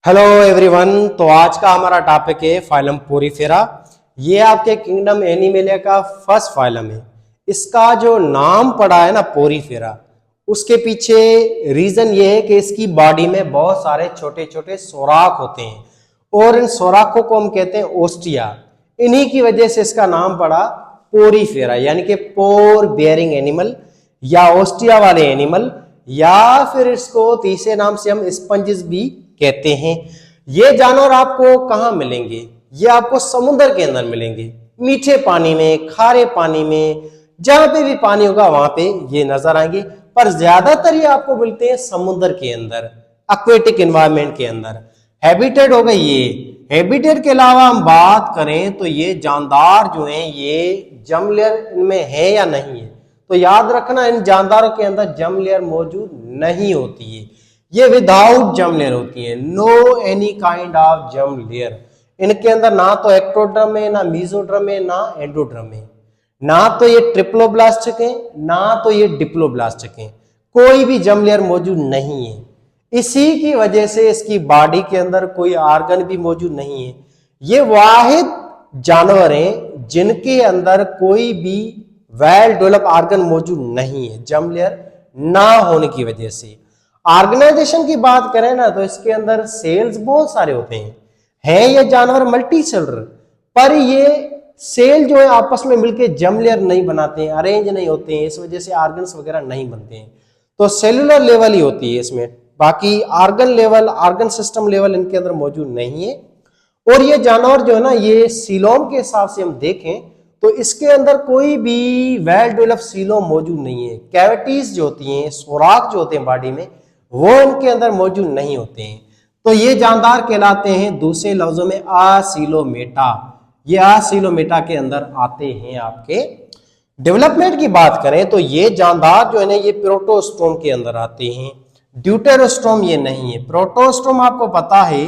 Hello everyone. तो आज का हमारा टॉपिक है फाइलम पोरीफेरा। ये आपके किंगडम एनिमेलिया का फर्स्ट फाइलम है। इसका जो नाम पड़ा है ना पोरीफेरा, उसके पीछे रीजन ये है कि इसकी बॉडी में बहुत सारे छोटे छोटे सोराख होते हैं और इन सोराखों को हम कहते हैं ओस्टिया। इन्हीं की वजह से इसका नाम पड़ा पोरीफेरा, यानी कि पोर बेयरिंग एनिमल या ओस्टिया वाले एनिमल, या फिर इसको तीसरे नाम से हम स्पंजेस भी कहते हैं। ये जानवर आपको कहां मिलेंगे? ये आपको समुद्र के अंदर मिलेंगे, मीठे पानी में, खारे पानी में, जहां पे भी पानी होगा वहां पे ये नजर आएंगे। पर ज्यादातर ये आपको मिलते हैं समुद्र के अंदर, एक्वेटिक एनवायरनमेंट के अंदर। हैबिटेट हो गई ये। हैबिटेट के अलावा हम बात करें तो ये जानदार जो हैं ये जम लेयर इनमें है या नहीं है, तो याद रखना इन जानदारों के अंदर जम लेयर मौजूद नहीं होती है। ये विदाउट जम लेयर होती है, नो एनी काइंड ऑफ जम लेयर। इनके अंदर ना तो एक्टोड्रम है, ना मीजोड्रम है, ना एंडोड्रम है। ना तो ये ट्रिप्लोब्लास्टिक है, ना तो ये डिप्लोब्लास्टिक है। कोई भी जम लेयर मौजूद नहीं है। इसी की वजह से इसकी बॉडी के अंदर कोई ऑर्गन भी मौजूद नहीं है। ये वाहिद जानवर हैं जिनके अंदर कोई भी वेल डेवलप ऑर्गन मौजूद नहीं है, जम लेयर ना होने की वजह से। ऑर्गेनाइजेशन की बात करें ना तो इसके अंदर सेल्स बहुत सारे होते हैं ये जानवर मल्टी सेलर, पर ये सेल जो है आपस में मिलकर जम लेयर नहीं बनाते हैं, अरेंज नहीं होते हैं, इस वजह से ऑर्गन्स वगैरह नहीं बनते हैं। तो सेलुलर लेवल ही होती है इसमें, बाकी organ level, organ system level इनके अंदर मौजूद नहीं है। और ये जानवर जो है ना, ये सीलोम के हिसाब से हम देखें तो इसके अंदर कोई भी वेल डेवलप सीलोम मौजूद नहीं है। कैविटीज जो होती हैं, सुराख जो होते हैं बॉडी में, वो इनके अंदर मौजूद नहीं होते हैं। तो ये जानदार कहलाते हैं दूसरे लफ्जों में आसीलोमेटा। ये आसीलोमेटा के अंदर आते हैं। आपके डेवलपमेंट की बात करें तो ये जानदार जो है ना, ये प्रोटोस्टोम के अंदर आते हैं, ड्यूटेरोस्टोम ये नहीं है। प्रोटोस्टोम आपको पता है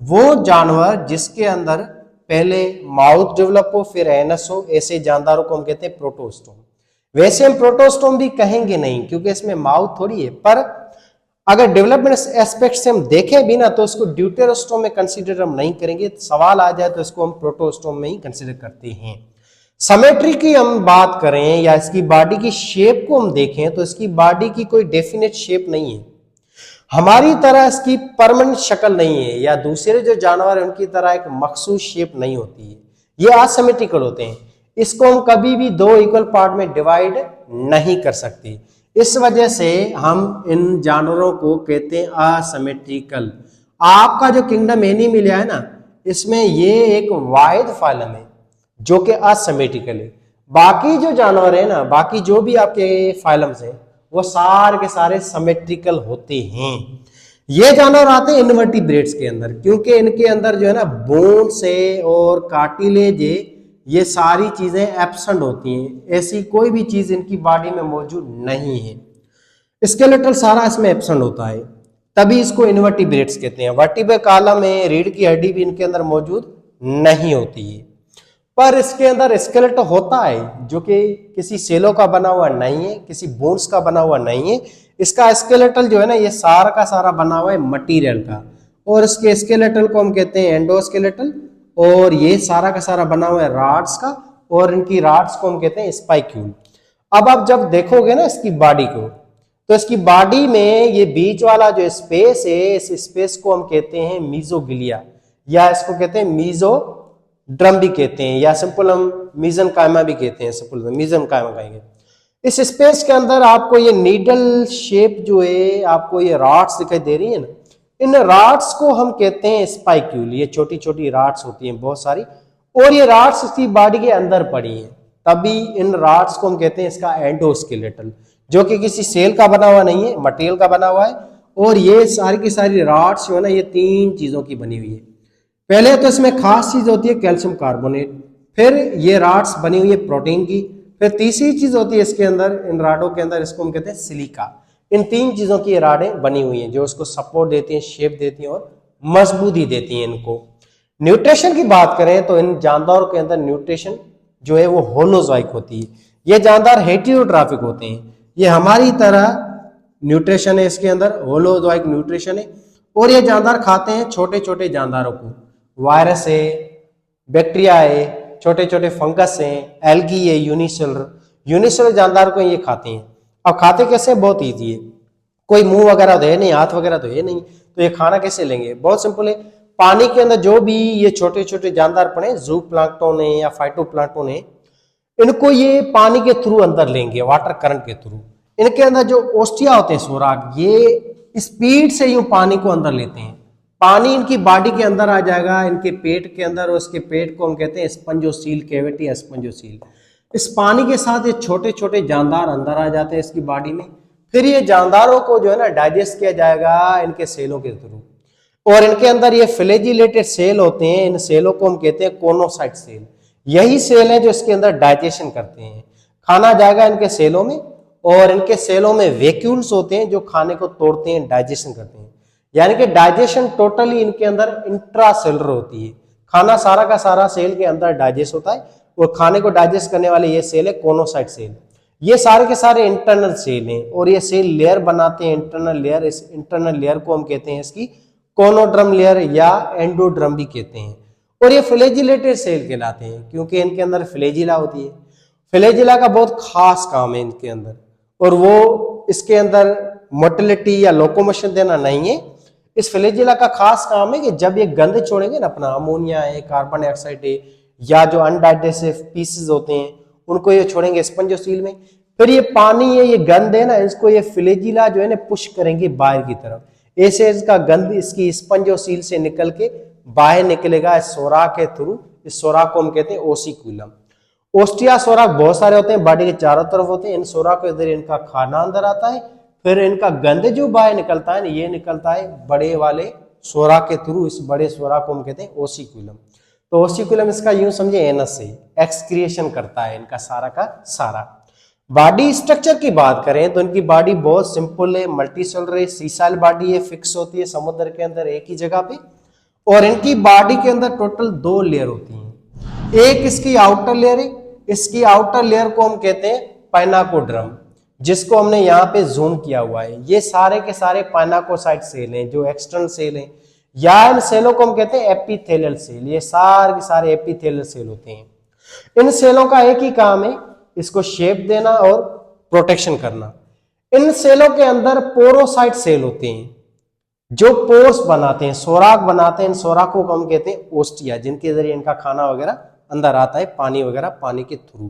वो जानवर जिसके अंदर पहले माउथ डेवलप हो फिर एनस हो, ऐसे जानदारों को हम कहते हैं प्रोटोस्टोम। वैसे हम प्रोटोस्टोम भी कहेंगे नहीं क्योंकि इसमें माउथ थोड़ी है, पर अगर डेवलपमेंट एस्पेक्ट से हम देखें भी ना तो इसको ड्यूटेरोस्टोम में कंसीडर हम नहीं करेंगे। सवाल आ जाए तो इसको हम प्रोटोस्टोम में ही कंसीडर करते हैं। सिमेट्री की हम बात करें या इसकी बॉडी की शेप को हम देखें तो इसकी बॉडी की कोई डेफिनेट शेप नहीं है। हमारी तरह इसकी परमानेंट शक्ल नहीं है, या दूसरे जो जानवर है उनकी तरह एक मखसूस शेप नहीं होती है। ये असिमेट्रिकल होते हैं। इसको हम कभी भी दो इक्वल पार्ट में डिवाइड नहीं कर सकते। इस वजह से हम इन जानवरों को कहते हैं असिमेट्रिकल। आपका जो किंगडम एनिमेलिया है ना, इसमें ये एक वाहिद फाइलम है जो कि असिमेट्रिकल है। बाकी जो जानवर है ना, बाकी जो भी आपके फाइलम्स हैं वो सारे के सारे सिमेट्रिकल होते हैं। ये जानवर आते हैं इनवर्टिब्रेट्स के अंदर, क्योंकि इनके अंदर जो है ना बोन्स है और कार्टिलेज है, ये सारी चीजें एब्सेंट होती हैं। ऐसी कोई भी चीज इनकी बॉडी में मौजूद नहीं है। स्केलेटल सारा इसमें एब्सेंट होता है, तभी इसको इनवर्टिब्रेट्स कहते हैं। वर्टिब्रल कॉलम में रीढ़ की हड्डी भी इनके अंदर मौजूद नहीं होती है, पर इसके अंदर स्केलेटल होता है जो कि किसी सेलों का बना हुआ नहीं है, किसी बोन्स का बना हुआ नहीं है। इसका स्केलेटल जो है ना, ये सारा का सारा बना हुआ है मटीरियल का, और इसके स्केलेटल को हम कहते हैं एंडोस्केलेटल, और ये सारा का सारा बना हुआ है रॉड्स का, और इनकी रॉड्स को हम कहते हैं स्पाइक्यूल। अब आप जब देखोगे ना इसकी बॉडी को, तो इसकी बॉडी में ये बीच वाला जो स्पेस है, इस स्पेस को हम कहते हैं मीजोगिलिया, या इसको कहते हैं मीजोड्रम भी कहते हैं, या सिंपल हम मीजनकाइमा भी कहते हैं। सिंपल मीजनकाइमा कहेंगे। इस स्पेस के अंदर आपको ये नीडल शेप जो है, आपको ये रॉड्स दिखाई दे रही है ना, इन रॉड्स को हम कहते हैं स्पाइक्यूल। ये छोटी छोटी रॉड्स होती हैं बहुत सारी, और ये रॉड्स इसकी बॉडी के अंदर पड़ी हैं, तभी इन रॉड्स को हम कहते हैं इसका एंडोस्केलेटल, जो कि किसी सेल का बना हुआ नहीं है, मटेरियल का बना हुआ है। और ये सारी की सारी रॉड्स जो है ना, ये तीन चीजों की बनी हुई है। पहले तो इसमें खास चीज होती है कैल्शियम कार्बोनेट, फिर ये रॉड्स बनी हुई है प्रोटीन की, फिर तीसरी चीज होती है इसके अंदर, इन रॉडों के अंदर, इसको हम कहते हैं सिलिका। इन तीन चीजों की राडें बनी हुई हैं जो उसको सपोर्ट देती हैं, शेप देती हैं और मजबूती देती हैं इनको। न्यूट्रिशन की बात करें तो इन जानदारों के अंदर न्यूट्रिशन जो है वो होलोजोइक होती है। ये जानदार हेटेरोट्रॉफिक होते हैं। ये हमारी तरह न्यूट्रिशन है, इसके अंदर होलोजोइक न्यूट्रिशन है, और ये जानदार खाते हैं छोटे छोटे जानदारों को, वायरस है, बैक्टीरिया है, छोटे छोटे फंगस हैं, एल्गी है, यूनिसेलुलर जानदार को ये खाते हैं। अब खाते कैसे, बहुत ईजी है, कोई मुंह वगैरह तो है नहीं, हाथ वगैरह तो है नहीं, तो ये खाना कैसे लेंगे, बहुत सिंपल है। पानी के अंदर जो भी ये छोटे छोटे जानदार पड़े, जू प्लांक्टन है या फाइटो प्लांक्टन है, इनको ये पानी के थ्रू अंदर लेंगे, वाटर करंट के थ्रू। इनके अंदर जो ओस्टिया होते हैं, सोराग, ये स्पीड से यूं पानी को अंदर लेते हैं, पानी इनकी बॉडी के अंदर आ जाएगा, इनके पेट के अंदर, और इसके पेट को हम कहते हैं स्पंजोसील कैविटी, स्पंजोसील। इस पानी के साथ ये छोटे छोटे जानदार अंदर आ जाते हैं इसकी बॉडी में, फिर ये जानदारों को जो है ना डाइजेस्ट किया जाएगा इनके सेलों के थ्रू, और इनके अंदर ये फ्लैजिलेटेड सेल होते हैं, इन सेलों को हम कहते हैं कोनोसाइट सेल। यही सेल है जो इसके अंदर डाइजेशन करते हैं, खाना जाएगा इनके सेलों में, और इनके सेलों में वैक्यूल्स होते हैं जो खाने को तोड़ते हैं, डाइजेशन करते हैं। यानी कि डाइजेशन टोटली इनके अंदर इंट्रासेलुलर होती है, खाना सारा का सारा सेल के अंदर डाइजेस्ट होता है, और खाने को डाइजेस्ट करने वाले ये सेल है कोनोसाइट सेल। ये सारे के सारे इंटरनल सेल हैं, और ये सेल लेयर बनाते हैं, इंटरनल लेयर। इस इंटरनल लेयर को हम कहते हैं इसकी कोनोड्रम लेयर या एंडोड्रम भी कहते हैं। और ये फ्लैजिलेटेड सेल कहलाते हैं क्योंकि इनके अंदर फ्लैजिला होती है। फ्लैजिला का बहुत खास काम है इनके अंदर, और वो इसके अंदर मोटिलिटी या लोकोमोशन देना नहीं है। इस फ्लैजिला का खास काम है कि जब ये गंद छोड़ेंगे ना, अपना अमोनिया है, कार्बन डाइऑक्साइड है, या जो अनडाइजेस्टिव पीसेस होते हैं उनको ये छोड़ेंगे स्पंजोसील में, फिर ये पानी है, ये गंद है ना, इसको ये फ्लैजिला जो है ना पुश करेंगे बाहर की तरफ। ऐसे इसका गंद इसकी स्पंजोसील से निकल के बाहर निकलेगा इस सोराख के थ्रू। इस सोराख को हम कहते हैं ओसिकुलम। ओस्टिया सोराख बहुत सारे होते हैं, बॉडी के चारों तरफ होते हैं। इन सोराख के इधर इनका खाना अंदर आता है, फिर इनका गंद जो बाहर निकलता है ना, ये निकलता है बड़े वाले सोराख के थ्रू। इस बड़े सोराख को हम कहते हैं ओसिकुलम। तो ओसिकुलम इसका यूं समझे एनस से एक्सक्रिएशन करता है इनका सारा का सारा। बॉडी स्ट्रक्चर की बात करें तो इनकी बॉडी बहुत सिंपल है, मल्टीसेलुलर है, सीसाइल बॉडी है, फिक्स होती है समुद्र के अंदर एक ही जगह पे। और इनकी बॉडी के अंदर टोटल 2 लेयर होती हैं। एक इसकी आउटर लेयर है, इसकी आउटर लेयर को हम कहते हैं पाइनाकोड्रम, जिसको हमने यहाँ पे जूम किया हुआ है। ये सारे के सारे पाइनाकोसाइट सेल हैं जो एक्सटर्नल सेल हैं, या इन सेलों को हम कहते हैं एपिथेलियल सेल। ये सारे के सारे एपिथेलियल सेल होते हैं। इन सेलों का एक ही काम है, इसको शेप देना और प्रोटेक्शन करना। इन सेलों के अंदर पोरोसाइट सेल होते हैं जो पोर्स बनाते हैं, सोराख बनाते हैं। इन सोराखों को हम कहते हैं ओस्टिया, जिनके जरिए इनका खाना वगैरह अंदर आता है, पानी वगैरह पानी के थ्रू।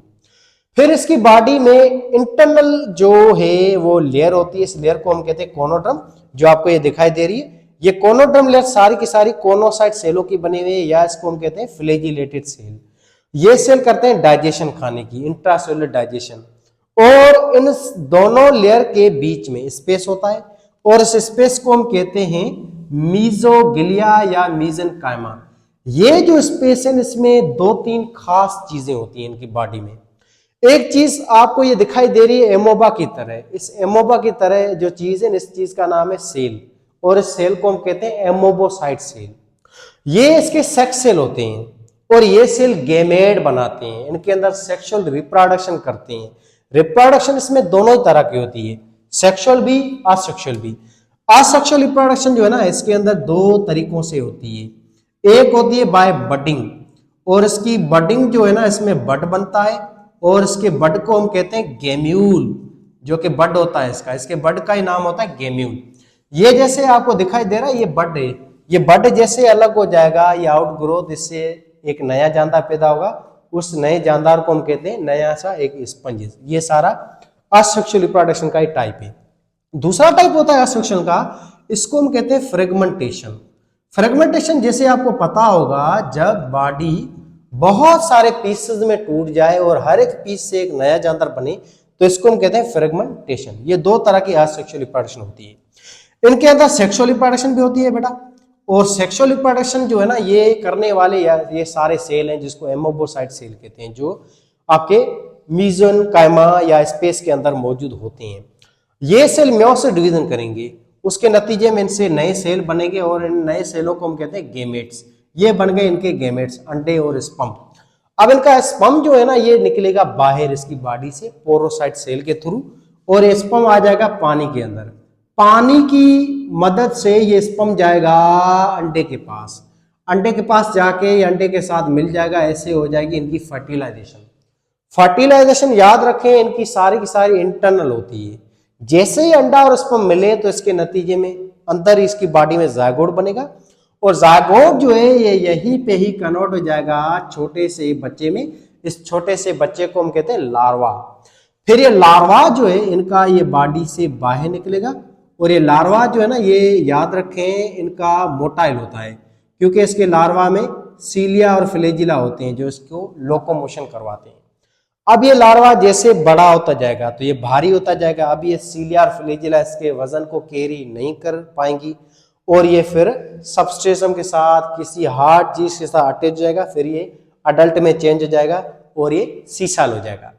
फिर इसकी बॉडी में इंटरनल जो है वो लेयर होती है, इस लेयर को हम कहते हैं कोनोड्रम, जो आपको ये दिखाई दे रही है। ये कोनोड्रम लेयर सारी की सारी कोनोसाइट सेलों की बनी हुई है, या इसको हम कहते हैं फ्लैजिलेटेड सेल। ये सेल करते हैं डाइजेशन, खाने की, इंट्रासेलुलर डाइजेशन। और इन दोनों लेयर के बीच में स्पेस होता है, और इस स्पेस को हम कहते हैं मीजोगिलिया या मीजेनकाइमा। ये जो स्पेस है इसमें 2-3 खास चीजें होती हैं इनकी बॉडी में। एक चीज आपको ये दिखाई दे रही है एमोबा की तरह। इस एमोबा की तरह जो चीज है, इस चीज का नाम है सेल, और इस सेल को हम कहते हैं एमोबोसाइट सेल। ये इसके सेक्स सेल होते हैं, और ये सेल गैमेट बनाते हैं, इनके अंदर सेक्सुअल रिप्रोडक्शन करते हैं। रिप्रोडक्शन इसमें दोनों तरह की होती है, सेक्सुअल भी, असेक्सुअल भी। असेक्सुअल रिप्रोडक्शन जो है ना, इसके अंदर 2 तरीकों से होती है। एक होती है बाय बडिंग, और इसकी बडिंग जो है ना, इसमें बड बनता है, और इसके बड को हम कहते हैं गेम्यूल, जो कि बड होता है इसका, इसके बड का ही नाम होता है गेम्यूल। ये जैसे आपको दिखाई दे रहा है, ये बड है, ये बड जैसे अलग हो जाएगा, ये आउट ग्रोथ, इससे एक नया जानदार पैदा होगा। उस नए जानदार को हम कहते हैं नया सा एक स्पंज। ये सारा असेक्सुअल रिप्रोडक्शन का ही टाइप है। दूसरा टाइप होता है असेक्सुअल का, इसको हम कहते हैं फ्रेगमेंटेशन। फ्रेगमेंटेशन जैसे आपको पता होगा, जब बॉडी बहुत सारे पीसेस में टूट जाए और हर एक पीस से एक नया जानदार बने, तो इसको हम कहते हैं फ्रेगमेंटेशन। ये 2 तरह की असेक्सुअल रिप्रोडक्शन होती है। इनके अंदर सेक्सुअल रिप्रोडक्शन भी होती है बेटा, और सेक्सुअल रिप्रोडक्शन जो है ना, ये करने वाले ये सारे सेल हैं जिसको एमोबोसाइट सेल कहते हैं, जो आपके मीजेनकाइमा या स्पेस के अंदर मौजूद होते हैं। ये सेल मेयोसिस डिवीजन करेंगे, उसके नतीजे में इनसे नए सेल बनेंगे, और इन नए सेलों को हम कहते हैं गेमेट्स। ये बन गए इनके गेमेट्स, अंडे और स्पर्म। अब इनका स्पर्म जो है ना, ये निकलेगा बाहर इसकी बॉडी से पोरोसाइट सेल के थ्रू, और स्पर्म आ जाएगा पानी के अंदर। पानी की मदद से ये स्पर्म जाएगा अंडे के पास जाके अंडे के साथ मिल जाएगा, ऐसे हो जाएगी इनकी फर्टिलाइजेशन। फर्टिलाइजेशन याद रखें इनकी सारी की सारी इंटरनल होती है। जैसे ही अंडा और स्पर्म मिले तो इसके नतीजे में अंदर इसकी बॉडी में जायगोट बनेगा, और जायगोट जो है ये यहीं पे ही कन्वर्ट हो जाएगा छोटे से बच्चे में। इस छोटे से बच्चे को हम कहते हैं लार्वा। फिर ये लार्वा जो है इनका ये बॉडी से बाहर निकलेगा, और ये लार्वा जो है ना, ये याद रखें इनका मोटाइल होता है, क्योंकि इसके लार्वा में सीलिया और फ्लैजिला होते हैं जो इसको लोकोमोशन करवाते हैं। अब ये लार्वा जैसे बड़ा होता जाएगा तो ये भारी होता जाएगा। अब ये सीलिया और फ्लैजिला इसके वजन को कैरी नहीं कर पाएंगी, और ये फिर सबस्ट्रेटम के साथ किसी हार्ड चीज के साथ अटैच हो जाएगा। फिर ये अडल्ट में चेंज हो जाएगा और ये सीसाल हो जाएगा।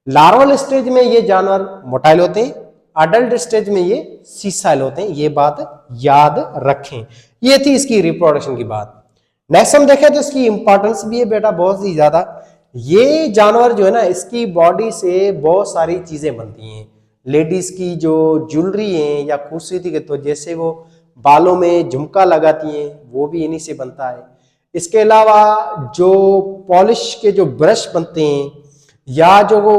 लार्वल स्टेज में ये जानवर मोटाइल होते हैं, अडल्ट स्टेज में ये सीसाइल होते हैं। ये बात याद रखें। ये थी इसकी रिप्रोडक्शन की बात। नेक्स्ट हम देखें तो इसकी इंपॉर्टेंस भी है बेटा बहुत ही ज्यादा। ये जानवर जो है ना, इसकी बॉडी से बहुत सारी चीजें बनती हैं। लेडीज की जो ज्वेलरी है या खूबसूरती के तो जैसे वो बालों में झुमका लगाती हैं वो भी इन्हीं से बनता है। इसके अलावा जो पॉलिश के जो ब्रश बनते हैं, या जो वो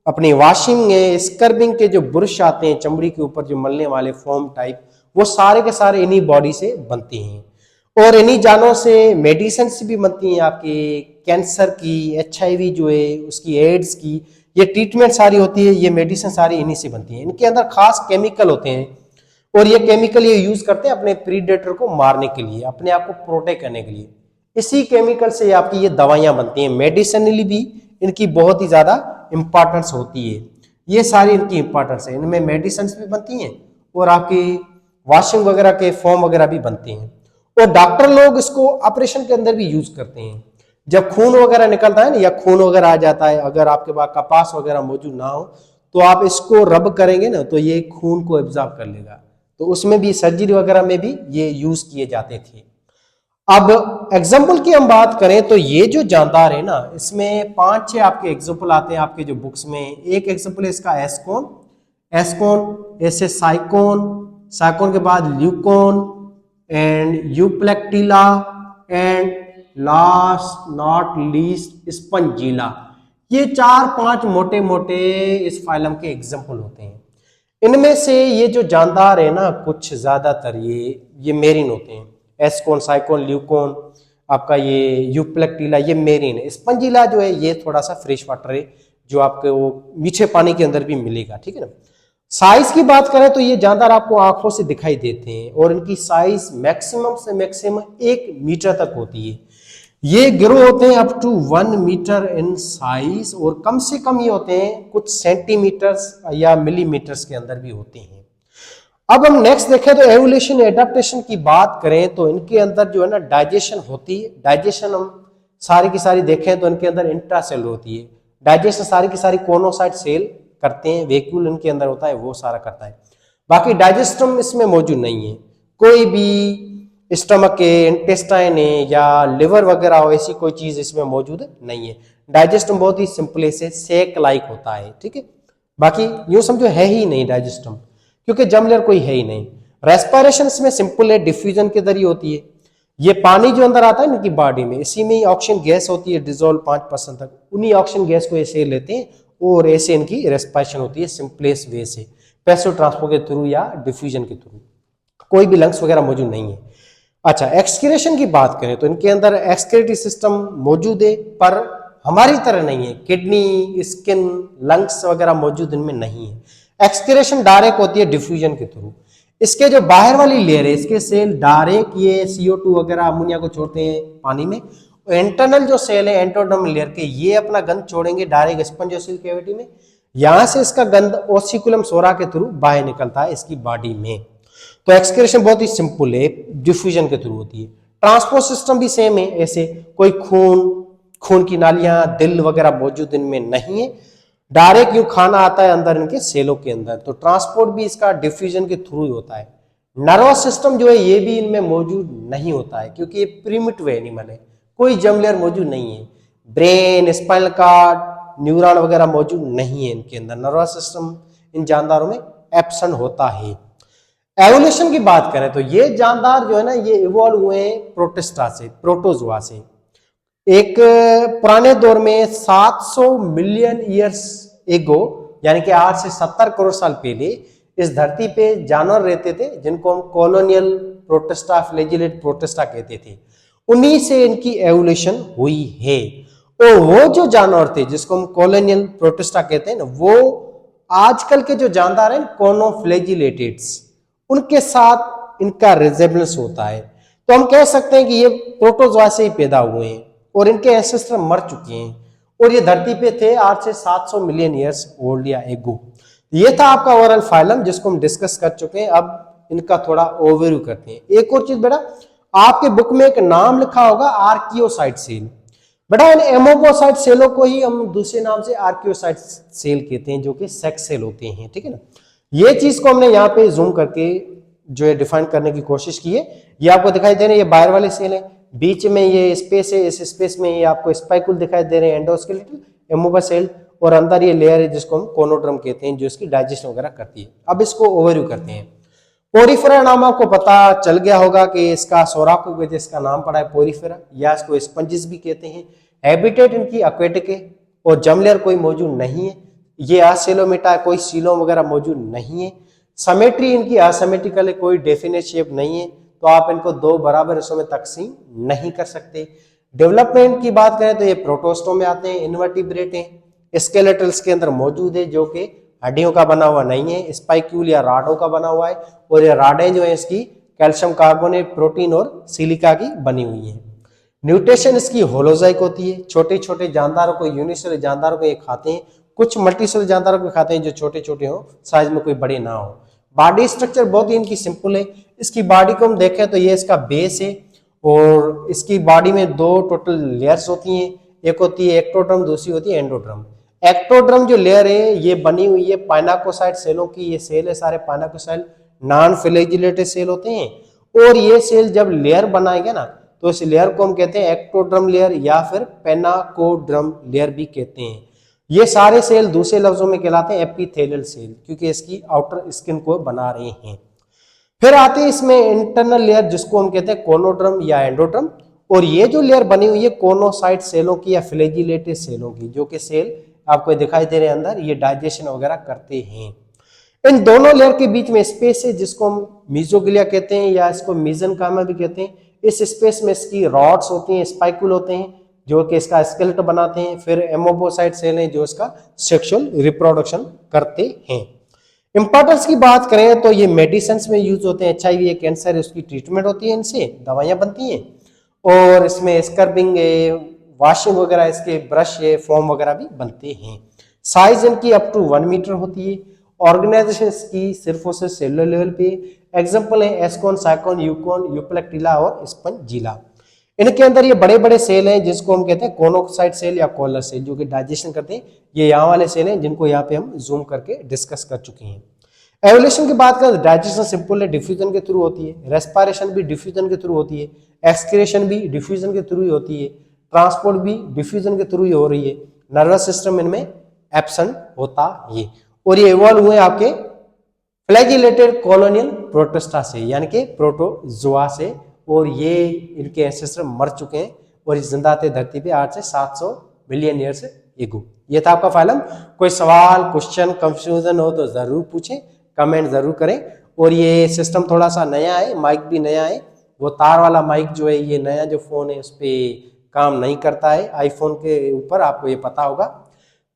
अपनी वॉशिंग है स्क्रबिंग के जो ब्रश आते हैं चमड़ी के ऊपर जो मलने वाले फोम टाइप, वो सारे के सारे इन्हीं बॉडी से बनते हैं। और इन्हीं जानों से मेडिसिन भी बनती हैं, आपके कैंसर की, HIV जो है उसकी, एड्स की, ये ट्रीटमेंट सारी होती है। ये मेडिसिन सारी इन्हीं से बनती हैं। इनके अंदर खास केमिकल होते हैं, और ये केमिकल ये यूज करते हैं अपने प्रीडेटर को मारने के लिए, अपने आप को प्रोटेक्ट करने के लिए। इसी केमिकल से आपकी ये दवाइयां बनती हैं। मेडिसिनली भी इनकी बहुत ही ज्यादा इंपॉर्टेंस होती है। ये सारी इनकी इंपॉर्टेंस है। इनमें मेडिसिन भी बनती हैं और आपकी वॉशिंग वगैरह के फॉर्म वगैरह भी बनते हैं। और डॉक्टर लोग इसको ऑपरेशन के अंदर भी यूज करते हैं। जब खून वगैरह निकलता है ना, या खून वगैरह आ जाता है, अगर आपके पास कपास वगैरह मौजूद ना हो तो आप इसको रब करेंगे ना तो ये खून को एब्जॉर्ब कर लेगा। तो उसमें भी सर्जरी वगैरह में भी ये यूज किए जाते थे। अब एग्जाम्पल की हम बात करें तो ये जो जानदार है ना, इसमें 5-6 आपके एग्जाम्पल आते हैं आपके जो बुक्स में। एक एग्जाम्पल है इसका एस्कोन, एस्कोन ऐसे साइकोन, साइकोन के बाद leucon and euplectella and last not least spongilla. ये 4-5 मोटे मोटे इस फाइलम के एग्जाम्पल होते हैं। इनमें से ये जो जानदार है ना, कुछ ज्यादातर ये मेरिन होते हैं। एस्कोन, साइकोन, ल्यूकोन, आपका ये यूप्लेक्टिला ये मेरिन है। स्पंजीला जो है ये थोड़ा सा फ्रेश वाटर है, जो आपके वो मीठे पानी के अंदर भी मिलेगा, ठीक है ना। साइज की बात करें तो ये जानदार आपको आंखों से दिखाई देते हैं, और इनकी साइज मैक्सिमम से मैक्सिमम 1 मीटर तक होती है। ये ग्रो होते हैं up to 1 metre in size, और कम से कम ये होते हैं कुछ सेंटीमीटर्स या मिलीमीटर्स के अंदर भी होते हैं। अब हम नेक्स्ट देखें तो एवोल्यूशन एडेप्टेशन की बात करें तो इनके अंदर जो है ना डाइजेशन होती है। डाइजेशन हम सारी की सारी देखें तो इनके अंदर इंट्रासेल होती है। डाइजेशन सारी की सारी कोनोसाइट सेल करते हैं, वेक्यूल इनके अंदर होता है वो सारा करता है। बाकी डाइजेस्टम इसमें मौजूद नहीं है। कोई भी स्टमक है, इंटेस्टाइन है या लिवर वगैरह हो, ऐसी कोई चीज इसमें मौजूद नहीं है। डाइजेस्टम बहुत ही सिंपल से सेक लाइक होता है, ठीक है। बाकी यूं समझो है ही नहीं डाइजेस्टम, क्योंकि जर्म लेयर कोई है ही नहीं। रेस्पिरेशन इसमें सिंपल है, डिफ्यूजन के जरिए होती है। ये पानी जो अंदर आता है इनकी बॉडी में, इसी में ऑक्सीजन गैस होती है डिजोल्व 5% तक, उन्हीं ऑक्सीजन गैस को ऐसे लेते हैं और ऐसे इनकी रेस्पिरेशन होती है सिंपलेस्ट वे से, पैसिव ट्रांसपोर्ट के थ्रू या डिफ्यूजन के थ्रू। कोई भी लंग्स वगैरह मौजूद नहीं है। अच्छा, एक्सक्रीशन की बात करें तो इनके अंदर एक्सक्रीटरी सिस्टम मौजूद है, पर हमारी तरह नहीं है। किडनी, स्किन, लंग्स वगैरह मौजूद इनमें नहीं है। एक्सक्रीशन डायरेक्ट होती है डिफ्यूजन के थ्रू। इसके जो बाहर वाली लेयर है, इसके सेल डायरेक्ट ये CO2 वगैरह अमोनिया को छोड़ते हैं पानी में। इंटरनल जो सेल है एंडोडर्म लेयर के, ये अपना गंध छोड़ेंगे डायरेक्ट स्पंजोसिल कैविटी में। यहां से इसका गंध ओसिकुलम सोरा के थ्रू बाहर निकलता है इसकी बॉडी में। तो एक्सक्रीशन बहुत ही सिंपल है, डिफ्यूजन के थ्रू होती है। ट्रांसपोर्ट सिस्टम भी सेम है, ऐसे कोई खून की नालियां, दिल वगैरह मौजूद इनमें नहीं है। डायरेक्ट यूं खाना आता है अंदर इनके सेलों के अंदर, तो ट्रांसपोर्ट भी इसका डिफ्यूजन के थ्रू ही होता है। नर्वस सिस्टम जो है ये भी इनमें मौजूद नहीं होता है, क्योंकि ये प्रिमिटिव एनिमल है, कोई जर्म लेयर मौजूद नहीं है। ब्रेन, स्पाइनल कॉर्ड, न्यूरॉन वगैरह मौजूद नहीं है इनके अंदर। नर्वस सिस्टम इन जानदारों में एब्सेंट होता है। एवोल्यूशन की बात करें तो ये जानदार जो है ना, ये इवॉल्व हुए हैं प्रोटिस्टा से, प्रोटोजोआ से। एक पुराने दौर में 700 मिलियन ईयर्स एगो, यानी कि आज से 70 करोड़ साल पहले इस धरती पे जानवर रहते थे जिनको हम कॉलोनियल प्रोटिस्टा, फ्लैजिलेट प्रोटिस्टा कहते थे। उन्हीं से इनकी एवोल्यूशन हुई है। और वो जो जानवर थे जिसको हम कॉलोनियल प्रोटिस्टा कहते हैं ना, वो आजकल के जो जानदार हैं कॉनोफ्लैजिलेटेड्स, उनके साथ इनका रिजेम्बलेंस होता है। तो हम कह सकते हैं कि ये प्रोटोजोआ से ही पैदा हुए हैं और इनके एंसेस्टर मर चुके हैं और ये धरती पे थे आज से 700 मिलियन ईयर्स ओल्ड या एगो। ये था आपका ओवरऑल फाइलम जिसको हम डिस्कस कर चुके हैं। अब इनका थोड़ा ओवरव्यू करते हैं। एक और चीज बेटा, आपके बुक में एक नाम लिखा होगा आर्कियोसाइट सेल। बेटा इन एमोबोसाइट सेलों को ही हम दूसरे नाम से आर्कियोसाइट सेल कहते हैं, जो कि सेक्स सेल होते हैं, ठीक है ना। ये चीज को हमने यहाँ पे जूम करके जो है डिफाइन करने की कोशिश की है। ये आपको दिखाई दे रहे हैं, ये बाहर वाले सेल है, बीच में ये स्पेस है, इस स्पेस में ये आपको स्पाइकुल दिखाई दे रहे हैं, एंडोस्केलेटल, एमोबा सेल, और अंदर ये लेयर है जिसको हम कोनोड्रम कहते हैं, जो इसकी डाइजेशन वगैरह करती है। अब इसको ओवरव्यू करते हैं। पोरीफेरा नाम आपको पता चल गया होगा कि इसका सोराको की वजह इसका नाम पड़ा है पोरीफेरा, या इसको स्पंजिस भी कहते हैं। हैबिटेट इनकी एक्वेटिक है और जर्म लेयर कोई मौजूद नहीं है। ये असेलोमेटा, कोई सीलोम वगैरह मौजूद नहीं है। समेट्री इनकी असिमेट्रिकल है, कोई डेफिनेट शेप नहीं है, तो आप इनको दो बराबर हिस्सों में तकसीम नहीं कर सकते। डेवलपमेंट की बात करें तो ये प्रोटोस्टो में आते हैं, इनवर्टिब्रेट हैं, स्केलेटल्स के अंदर मौजूद है जो कि हड्डियों का बना हुआ नहीं है, स्पाइक्यूल या राडों का बना हुआ है, और ये राडें जो है इसकी कैल्शियम कार्बोनेट, प्रोटीन और सिलिका की बनी हुई है। न्यूट्रिशन इसकी होलोजाइक होती है, छोटे छोटे जानदारों को, यूनिसेलुलर जानदारों को ये खाते हैं, कुछ मल्टीसेलुलर जानदारों को खाते हैं जो छोटे छोटे हो, साइज में कोई बड़े ना हो। बॉडी स्ट्रक्चर बहुत ही इनकी सिंपल है। इसकी बॉडी को हम देखें तो ये इसका बेस है और इसकी बॉडी में दो टोटल लेयर्स होती हैं, एक होती है एक्टोड्रम, दूसरी होती है एंडोड्रम। एक्टोड्रम जो लेयर है ये बनी हुई है पाइनाकोसाइट सेलों की, ये सेल है सारे पाइनाकोसाइट नॉन फ्लैजिलेटेड सेल होते हैं, और ये सेल जब लेयर बनाएंगे ना तो इस लेयर को हम कहते हैं एक्टोड्रम लेयर या फिर पेनाकोड्रम लेयर भी कहते हैं। ये सारे सेल दूसरे लफ्जों में कहलाते हैं एपिथेलियल सेल, क्योंकि इसकी आउटर स्किन को बना रहे हैं। फिर आते हैं इसमें इंटरनल लेयर जिसको हम कहते हैं कोनोड्रम या एंडोड्रम, और ये जो लेयर बनी हुई है कोनोसाइट सेलों की या फ्लैजिलेटेड सेलों की, जो कि सेल आपको दिखाई दे रहे हैं अंदर, ये डाइजेशन वगैरह करते हैं। इन दोनों लेयर के बीच में स्पेस है जिसको हम मीजोग्लिया कहते हैं या इसको मीजनकाइमा भी कहते हैं। इस स्पेस में इसकी रॉड्स होती हैं, स्पाइकुल होते हैं जो कि इसका स्केलेटन बनाते हैं। फिर एमोबोसाइट सेल हैं जो इसका सेक्सुअल रिप्रोडक्शन करते हैं। इंपॉर्टेंस की बात करें तो ये मेडिसिन में यूज होते हैं। HIV कैंसर है उसकी ट्रीटमेंट होती है, इनसे दवाइयां बनती हैं, और इसमें स्क्रबिंग है, वॉशिंग वगैरह, इसके ब्रश है, फोम वगैरह भी बनते हैं। साइज इनकी अप टू 1 मीटर होती है। ऑर्गेनाइजेशन की सिर्फ और सिर्फ सेलुलर लेवल पे। एग्जाम्पल है एस्कोन, साइकोन, यूकोन, यूप्लेक्टिला और स्पंजिला। इनके अंदर ये बड़े बड़े सेल हैं जिसको हम कहते हैं कोनोसाइट सेल या कॉलर सेल, जो कि डाइजेशन करते हैं। ये यहाँ वाले सेल हैं जिनको यहाँ पे हम जूम करके डिस्कस कर चुके हैं। एवोल्यूशन की बात करें तो डाइजेशन सिंपल है, डिफ्यूजन के थ्रू होती है। रेस्पिरेशन भी डिफ्यूजन के थ्रू होती है। एक्सक्रीशन भी डिफ्यूजन के थ्रू ही होती है। ट्रांसपोर्ट भी डिफ्यूजन के थ्रू ही हो रही है। नर्वस सिस्टम इनमें एब्सेंट होता है। और ये इवॉल्व हुए आपके फ्लैजिलेटेड कॉलोनियल प्रोटिस्टा से, यानी कि प्रोटोजोआ से, और ये इनके एंसेस्टर मर चुके हैं और जिंदा थे धरती पे आज से 700 मिलियन ईयर से एगो। ये था आपका फाइलम। कोई सवाल, क्वेश्चन, कंफ्यूजन हो तो जरूर पूछें, कमेंट जरूर करें। और ये सिस्टम थोड़ा सा नया है, माइक भी नया है। वो तार वाला माइक जो है, ये नया जो फोन है उस पर काम नहीं करता है, आईफोन के ऊपर, आपको ये पता होगा।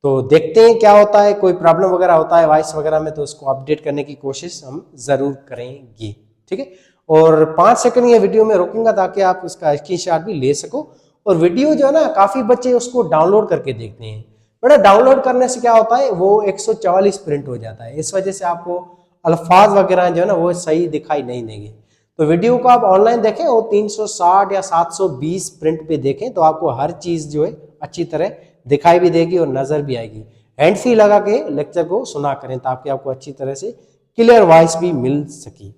तो देखते हैं क्या होता है, कोई प्रॉब्लम वगैरह होता है वॉइस वगैरह में तो उसको अपडेट करने की कोशिश हम जरूर करेंगे, ठीक है। और 5 सेकंड ये वीडियो में रोकूंगा ताकि आप उसका स्क्रीनशॉट भी ले सको। और वीडियो जो है ना, काफी बच्चे उसको डाउनलोड करके देखते हैं। बड़ा डाउनलोड करने से क्या होता है, वो 144 प्रिंट हो जाता है, इस वजह से आपको अल्फाज वगैरह जो है ना वो सही दिखाई नहीं देंगे। तो वीडियो को आप ऑनलाइन देखें और 360 या 720 प्रिंट पे देखें तो आपको हर चीज जो है अच्छी तरह दिखाई भी देगी और नजर भी आएगी। हैंड फ्री लगा के लेक्चर को सुना करें ताकि आपको अच्छी तरह से क्लियर वॉइस भी मिल सके।